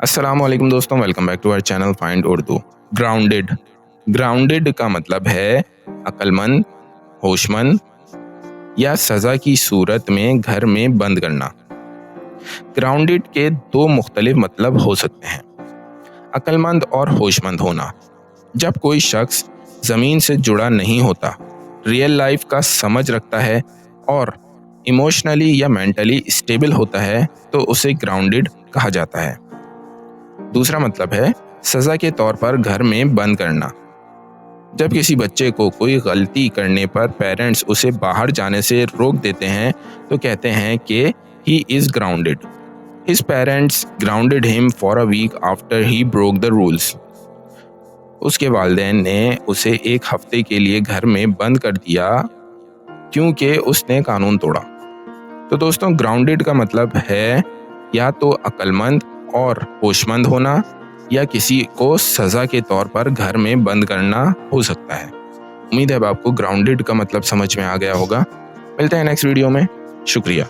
अस्सलामुअलैकुम दोस्तों, welcome back to our channel find Urdu. Grounded grounded का मतलब है अक्लमंद, होशमंद या सज़ा की सूरत में घर में बंद करना। ग्राउंडेड के दो मुख्तलिफ मतलब हो सकते हैं, अक्लमंद और होशमंद होना। जब कोई शख्स ज़मीन से जुड़ा नहीं होता, रियल लाइफ का समझ रखता है और इमोशनली या मेंटली स्टेबल होता है, तो उसे ग्राउंडेड कहा जाता है। दूसरा मतलब है सज़ा के तौर पर घर में बंद करना। जब किसी बच्चे को कोई गलती करने पर पेरेंट्स उसे बाहर जाने से रोक देते हैं, तो कहते हैं कि he is grounded. His parents grounded him for a week after he broke the rules. उसके वालिदैन ने उसे एक हफ्ते के लिए घर में बंद कर दिया क्योंकि उसने कानून तोड़ा। तो दोस्तों, ग्राउंडेड का मतलब है या तो अक्लमंद और होशमंद होना, या किसी को सज़ा के तौर पर घर में बंद करना हो सकता है। उम्मीद है अब आपको ग्राउंडेड का मतलब समझ में आ गया होगा। मिलते हैं नेक्स्ट वीडियो में। शुक्रिया।